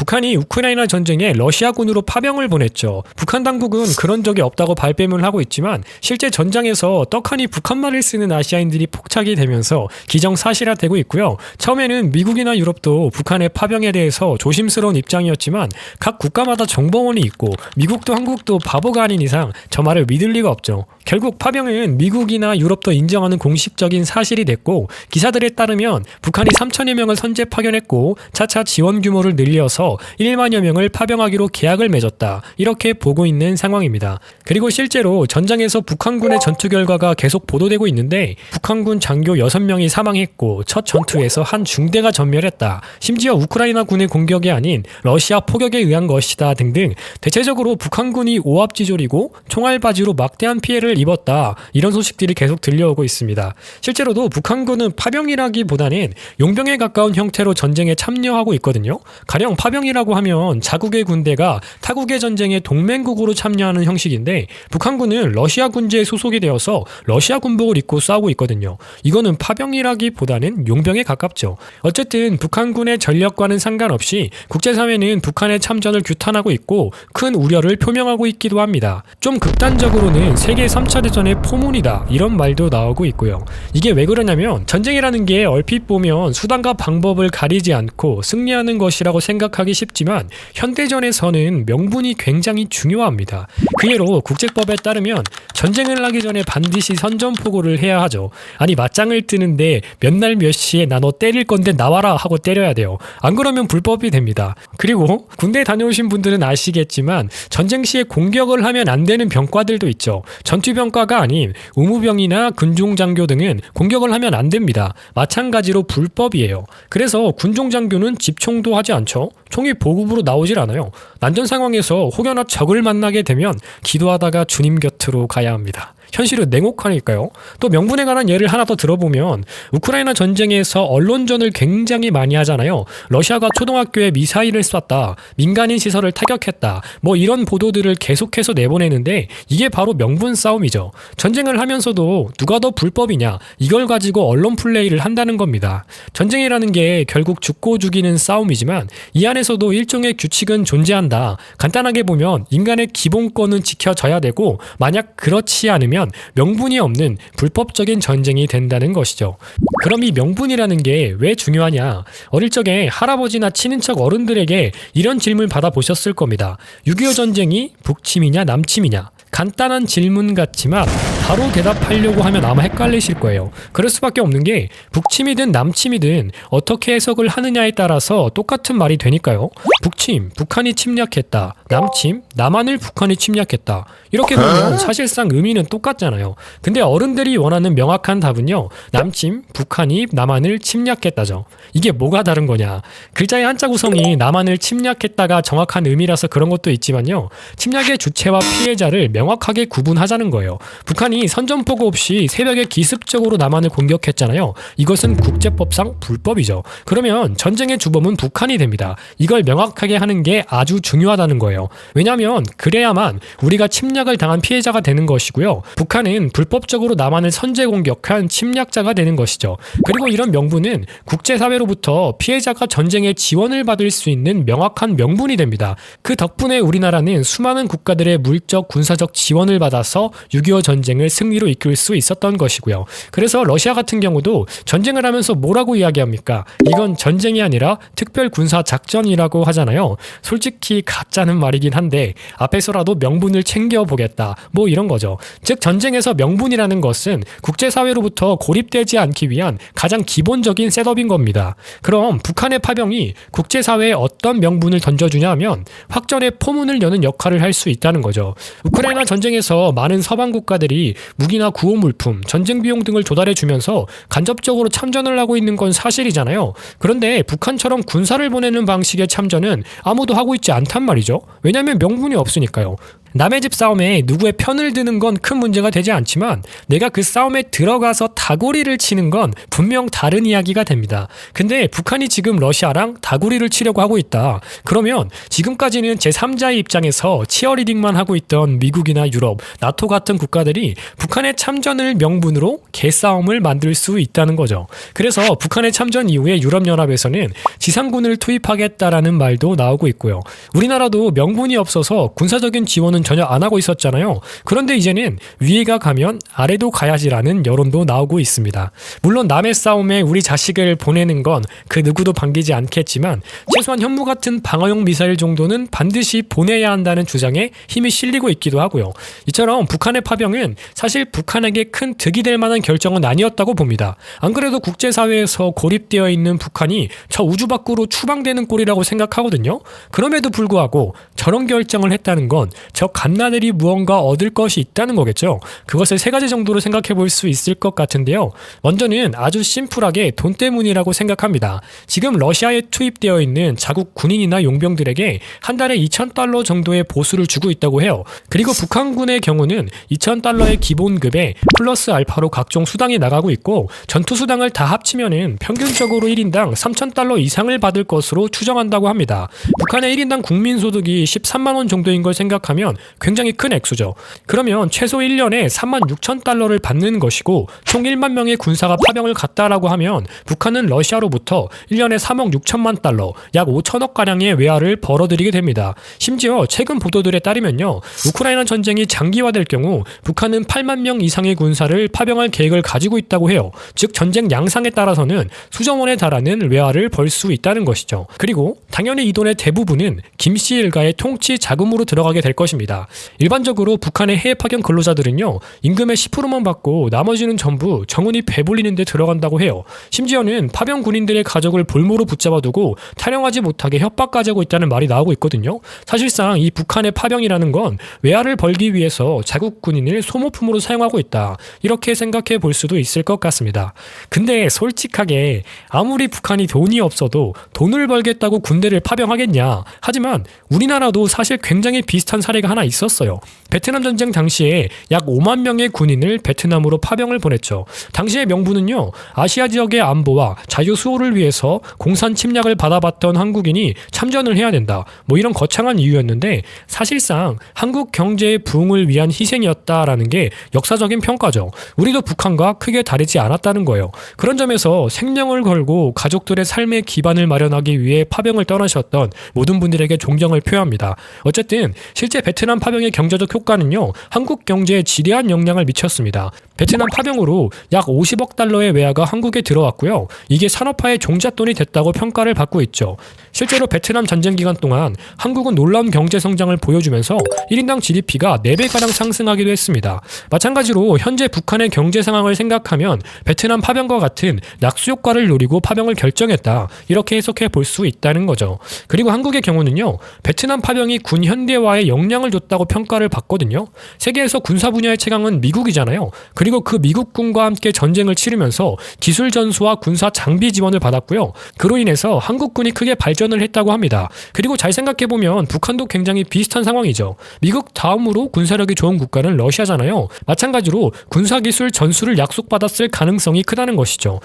북한이 우크라이나 전쟁에 러시아군으로 파병을 보냈죠. 북한 당국은 그런 적이 없다고 발뺌을 하고 있지만 실제 전장에서 떡하니 북한말을 쓰는 아시아인들이 포착이 되면서 기정사실화되고 있고요. 처음에는 미국이나 유럽도 북한의 파병에 대해서 조심스러운 입장이었지만 각 국가마다 정보원이 있고 미국도 한국도 바보가 아닌 이상 저 말을 믿을 리가 없죠. 결국 파병은 미국이나 유럽도 인정하는 공식적인 사실이 됐고 기사들에 따르면 북한이 3천여 명을 선제 파견했고 차차 지원 규모를 늘려서 1만여 명을 파병하기로 계약을 맺었다. 이렇게 보고 있는 상황입니다. 그리고 실제로 전장에서 북한군의 전투 결과가 계속 보도되고 있는데 북한군 장교 6명이 사망했고 첫 전투에서 한 중대가 전멸했다. 심지어 우크라이나 군의 공격이 아닌 러시아 포격에 의한 것이다 등등 대체적으로 북한군이 오합지졸이고 총알바지로 막대한 피해를 입었다. 이런 소식들이 계속 들려오고 있습니다. 실제로도 북한군은 파병이라기보다는 용병에 가까운 형태로 전쟁에 참여하고 있거든요. 가령 파병이라고 하면 자국의 군대가 타국의 전쟁에 동맹국으로 참여하는 형식인데 북한군은 러시아 군제에 소속이 되어서 러시아 군복을 입고 싸우고 있거든요. 이거는 파병이라기보다는 용병에 가깝죠. 어쨌든 북한군의 전력과는 상관없이 국제사회는 북한의 참전을 규탄하고 있고 큰 우려를 표명하고 있기도 합니다. 좀 극단적으로는 세계 3차 대전의 포문이다 이런 말도 나오고 있고요. 이게 왜 그러냐면 전쟁이라는 게 얼핏 보면 수단과 방법을 가리지 않고 승리하는 것이라고 생각하기 쉽지만 현대전에서는 명분이 굉장히 중요합니다. 그 예로 국제법에 따르면 전쟁을 하기 전에 반드시 선전포고를 해야 하죠. 아니 맞짱을 뜨는데 몇 날 몇 시에 나 너 때릴 건데 나와라 하고 때려야 돼요. 안 그러면 불법이 됩니다. 그리고 군대 다녀오신 분들은 아시겠지만 전쟁 시에 공격을 하면 안 되는 병과들도 있죠. 전투병과가 아닌 의무병이나 군종장교 등은 공격을 하면 안 됩니다. 마찬가지로 불법이에요. 그래서 군종장교는 집총도 하지 않죠. 총이 보급으로 나오질 않아요. 난전 상황에서 혹여나 적을 만나게 되면 기도하다가 주님 곁으로 가야 합니다. 현실은 냉혹하니까요. 또 명분에 관한 예를 하나 더 들어보면 우크라이나 전쟁에서 언론전을 굉장히 많이 하잖아요. 러시아가 초등학교에 미사일을 쐈다. 민간인 시설을 타격했다. 뭐 이런 보도들을 계속해서 내보내는데 이게 바로 명분 싸움이죠. 전쟁을 하면서도 누가 더 불법이냐 이걸 가지고 언론 플레이를 한다는 겁니다. 전쟁이라는 게 결국 죽고 죽이는 싸움이지만 이 안에서도 일종의 규칙은 존재한다. 간단하게 보면 인간의 기본권은 지켜져야 되고 만약 그렇지 않으면 명분이 없는 불법적인 전쟁이 된다는 것이죠. 그럼 이 명분이라는 게 왜 중요하냐? 어릴 적에 할아버지나 친인척 어른들에게 이런 질문을 받아보셨을 겁니다. 6.25 전쟁이 북침이냐 남침이냐? 간단한 질문 같지만 바로 대답하려고 하면 아마 헷갈리실 거예요. 그럴 수밖에 없는 게 북침이든 남침이든 어떻게 해석을 하느냐에 따라서 똑같은 말이 되니까요. 북침, 북한이 침략했다. 남침, 남한을 북한이 침략했다. 이렇게 보면 사실상 의미는 똑같잖아요. 근데 어른들이 원하는 명확한 답은요. 남침, 북한이 남한을 침략했다죠. 이게 뭐가 다른 거냐. 글자의 한자 구성이 남한을 침략했다가 정확한 의미라서 그런 것도 있지만요. 침략의 주체와 피해자를 명확하게 구분하자는 거예요. 북한이 선전포고 없이 새벽에 기습적으로 남한을 공격했잖아요. 이것은 국제법상 불법이죠. 그러면 전쟁의 주범은 북한이 됩니다. 이걸 명확하게 하는 게 아주 중요하다는 거예요. 왜냐하면 그래야만 우리가 침략을 당한 피해자가 되는 것이고요. 북한은 불법적으로 남한을 선제 공격한 침략자가 되는 것이죠. 그리고 이런 명분은 국제사회로부터 피해자가 전쟁에 지원을 받을 수 있는 명확한 명분이 됩니다. 그 덕분에 우리나라는 수많은 국가들의 물적, 군사적 지원을 받아서 6.25 전쟁을 승리로 이끌 수 있었던 것이고요. 그래서 러시아 같은 경우도 전쟁을 하면서 뭐라고 이야기합니까? 이건 전쟁이 아니라 특별 군사 작전이라고 하잖아요. 솔직히 가짜는 말이긴 한데 앞에서라도 명분을 챙겨보겠다. 뭐 이런 거죠. 즉 전쟁에서 명분이라는 것은 국제사회로부터 고립되지 않기 위한 가장 기본적인 셋업인 겁니다. 그럼 북한의 파병이 국제사회에 어떤 명분을 던져주냐 하면 확전의 포문을 여는 역할을 할 수 있다는 거죠. 우크라이나 전쟁에서 많은 서방 국가들이 무기나 구호물품, 전쟁 비용 등을 조달해주면서 간접적으로 참전을 하고 있는 건 사실이잖아요. 그런데 북한처럼 군사를 보내는 방식의 참전은 아무도 하고 있지 않단 말이죠. 왜냐하면 명분이 없으니까요. 남의 집 싸움에 누구의 편을 드는 건 큰 문제가 되지 않지만 내가 그 싸움에 들어가서 다구리를 치는 건 분명 다른 이야기가 됩니다. 근데 북한이 지금 러시아랑 다구리를 치려고 하고 있다. 그러면 지금까지는 제3자의 입장에서 치어리딩만 하고 있던 미국이나 유럽, 나토 같은 국가들이 북한의 참전을 명분으로 개싸움을 만들 수 있다는 거죠. 그래서 북한의 참전 이후에 유럽연합에서는 지상군을 투입하겠다라는 말도 나오고 있고요. 우리나라도 명분이 없어서 군사적인 지원은 전혀 안 하고 있었잖아요. 그런데 이제는 위에가 가면 아래도 가야지라는 여론도 나오고 있습니다. 물론 남의 싸움에 우리 자식을 보내는 건 그 누구도 반기지 않겠지만 최소한 현무 같은 방어용 미사일 정도는 반드시 보내야 한다는 주장에 힘이 실리고 있기도 하고요. 이처럼 북한의 파병은 사실 북한에게 큰 득이 될 만한 결정은 아니었다고 봅니다. 안 그래도 국제사회에서 고립되어 있는 북한이 저 우주 밖으로 추방되는 꼴이라고 생각하거든요. 그럼에도 불구하고 저런 결정을 했다는 건 저 갓나들이 무언가 얻을 것이 있다는 거겠죠. 그것을 세 가지 정도로 생각해 볼 수 있을 것 같은데요. 먼저는 아주 심플하게 돈 때문이라고 생각합니다. 지금 러시아에 투입되어 있는 자국 군인이나 용병들에게 한 달에 $2,000 정도의 보수를 주고 있다고 해요. 그리고 북한군의 경우는 $2,000의 기본급에 플러스 알파로 각종 수당이 나가고 있고 전투 수당을 다 합치면은 평균적으로 1인당 $3,000 이상을 받을 것으로 추정한다고 합니다. 북한의 1인당 국민소득이 13만 원 정도인 걸 생각하면 굉장히 큰 액수죠. 그러면 최소 1년에 $36,000를 받는 것이고 총 1만 명의 군사가 파병을 갔다라고 하면 북한은 러시아로부터 1년에 3억 6천만 달러, 약 5천억 가량의 외화를 벌어들이게 됩니다. 심지어 최근 보도들에 따르면요, 우크라이나 전쟁이 장기화될 경우 북한은 8만 명 이상의 군사를 파병할 계획을 가지고 있다고 해요. 즉 전쟁 양상에 따라서는 수조 원에 달하는 외화를 벌 수 있다는 것이죠. 그리고 당연히 이 돈의 대부분은 김씨 일가의 통치 자금으로 들어가게 될 것입니다. 일반적으로 북한의 해외 파견 근로자들은요, 임금의 10%만 받고 나머지는 전부 정원이 배불리는 데 들어간다고 해요. 심지어는 파병 군인들의 가족을 볼모로 붙잡아두고 탈영하지 못하게 협박까지 하고 있다는 말이 나오고 있거든요. 사실상 이 북한의 파병이라는 건 외화를 벌기 위해서 자국 군인을 소모품으로 사용하고 있다. 이렇게 생각해 볼 수도 있을 것 같습니다. 근데 솔직하게 아무리 북한이 돈이 없어도 돈을 벌겠다고 군대를 파병하겠냐. 하지만 우리나라도 사실 굉장히 비슷한 사례가 하나 있었어요. 베트남 전쟁 당시에 약 5만 명의 군인을 베트남으로 파병을 보냈죠. 당시의 명분은요, 아시아 지역의 안보와 자유 수호를 위해서 공산 침략을 받아봤던 한국인이 참전을 해야 된다. 뭐 이런 거창한 이유였는데 사실상 한국 경제의 부흥을 위한 희생이었다라는 게 역사적인 평가죠. 우리도 북한과 크게 다르지 않았다는 거예요. 그런 점에서 생명을 걸고 가족들의 삶의 기반을 마련하기 위해 파병을 떠나셨던 모든 분들에게 존경을 표합니다. 어쨌든 실제 베트남 파병의 경제적 효과는요, 한국 경제에 지대한 영향을 미쳤습니다. 베트남 파병으로 약 50억 달러의 외화가 한국에 들어왔고요. 이게 산업화의 종잣돈이 됐다고 평가를 받고 있죠. 실제로 베트남 전쟁 기간 동안 한국은 놀라운 경제 성장을 보여주면서 1인당 GDP가 4배가량 상승하기도 했습니다. 마찬가지로 현재 북한의 경제 상황을 생각하면 베트남 파병과 같은 낙수 효과를 노리고 파병을 결정했다. 이렇게 해석해 볼 수 있다는 거죠. 그리고 한국의 경우는요, 베트남 파병이 군 현대화에 영향을 줬다고 평가를 받거든요. 세계에서 군사 분야의 최강은 미국이잖아요. 그리고 그 미국군과 함께 전쟁을 치르면서 기술 전수와 군사 장비 지원을 받았고요. 그로 인해서 한국군이 크게 발전을 했다고 합니다. 그리고 잘 생각해보면 북한도 굉장히 비슷한 상황이죠. 미국 다음으로 군사력이 좋은 국가는 러시아잖아요. 마찬가지로 군사기술 전수를 약속받았을 가능성이 크다는 것이죠.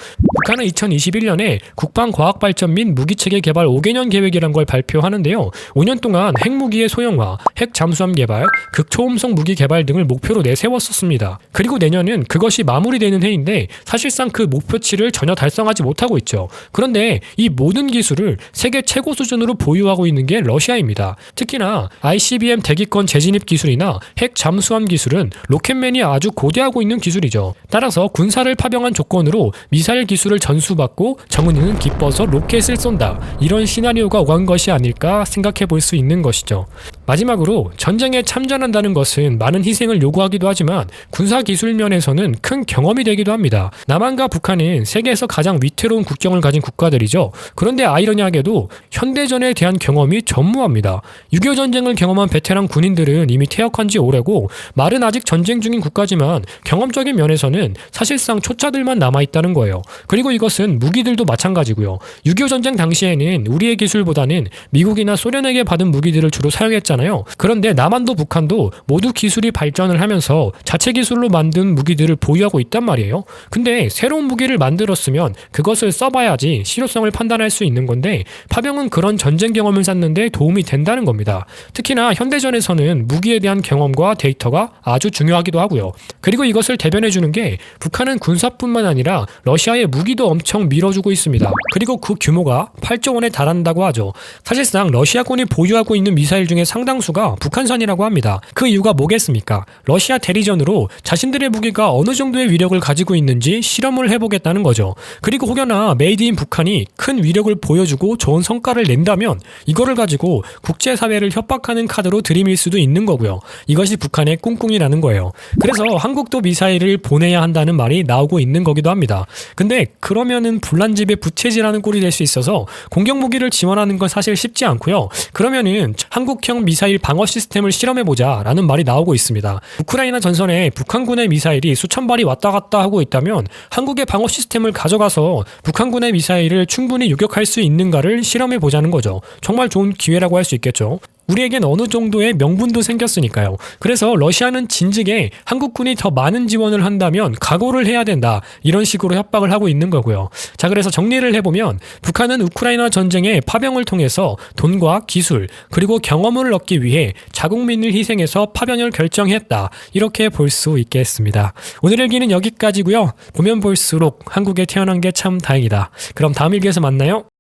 북한은 2021년에 국방과학발전 및 무기체계 개발 5개년 계획이란 걸 발표하는데요. 5년 동안 핵무기의 소형화, 핵 잠수함 개발, 극초음속 무기 개발 등을 목표로 내세웠었습니다. 그리고 내년은 그것이 마무리되는 해인데 사실상 그 목표치를 전혀 달성하지 못하고 있죠. 그런데 이 모든 기술을 세계 최고 수준으로 보유하고 있는 게 러시아입니다. 특히나 ICBM 대기권 재진입 기술이나 핵 잠수함 기술은 로켓맨이 아주 고대하고 있는 기술이죠. 따라서 군사를 파병한 조건으로 미사일 기술을 전수받고 정은이는 기뻐서 로켓을 쏜다. 이런 시나리오가 오간 것이 아닐까 생각해 볼 수 있는 것이죠. 마지막으로 전쟁에 참전한다는 것은 많은 희생을 요구하기도 하지만 군사기술 면에서는 큰 경험이 되기도 합니다. 남한과 북한은 세계에서 가장 위태로운 국경을 가진 국가들이죠. 그런데 아이러니하게도 현대전에 대한 경험이 전무합니다. 6.25 전쟁을 경험한 베테랑 군인들은 이미 퇴역한 지 오래고 말은 아직 전쟁 중인 국가지만 경험적인 면에서는 사실상 초짜들만 남아있다는 거예요. 그리고 이것은 무기들도 마찬가지고요. 6.25 전쟁 당시에는 우리의 기술보다는 미국이나 소련에게 받은 무기들을 주로 사용했잖아요. 있잖아요. 그런데 남한도 북한도 모두 기술이 발전을 하면서 자체 기술로 만든 무기들을 보유하고 있단 말이에요. 근데 새로운 무기를 만들었으면 그것을 써봐야지 실효성을 판단할 수 있는 건데 파병은 그런 전쟁 경험을 쌓는데 도움이 된다는 겁니다. 특히나 현대전에서는 무기에 대한 경험과 데이터가 아주 중요하기도 하고요. 그리고 이것을 대변해주는 게 북한은 군사뿐만 아니라 러시아의 무기도 엄청 밀어주고 있습니다. 그리고 그 규모가 8조 원에 달한다고 하죠. 사실상 러시아군이 보유하고 있는 미사일 중에 상당수가 북한산이라고 합니다. 그 이유가 뭐겠습니까? 러시아 대리전으로 자신들의 무기가 어느 정도의 위력을 가지고 있는지 실험을 해보겠다는 거죠. 그리고 혹여나 메이드 인 북한이 큰 위력을 보여주고 좋은 성과를 낸다면 이거를 가지고 국제사회를 협박하는 카드로 들이밀 수도 있는 거고요. 이것이 북한의 꿍꿍이라는 거예요. 그래서 한국도 미사일을 보내야 한다는 말이 나오고 있는 거기도 합니다. 근데 그러면은 불난집에 부채질하는 꼴이 될 수 있어서 공격 무기를 지원하는 건 사실 쉽지 않고요. 그러면은 한국형 미사일 방어 시스템을 실험해보자 라는 말이 나오고 있습니다. 우크라이나 전선에 북한군의 미사일이 수천 발이 왔다 갔다 하고 있다면 한국의 방어 시스템을 가져가서 북한군의 미사일을 충분히 요격할 수 있는가를 실험해보자는 거죠. 정말 좋은 기회라고 할 수 있겠죠. 우리에겐 어느 정도의 명분도 생겼으니까요. 그래서 러시아는 진즉에 한국군이 더 많은 지원을 한다면 각오를 해야 된다. 이런 식으로 협박을 하고 있는 거고요. 자, 그래서 정리를 해보면 북한은 우크라이나 전쟁에 파병을 통해서 돈과 기술 그리고 경험을 얻기 위해 자국민을 희생해서 파병을 결정했다. 이렇게 볼 수 있겠습니다. 오늘 일기는 여기까지고요. 보면 볼수록 한국에 태어난 게 참 다행이다. 그럼 다음 일기에서 만나요.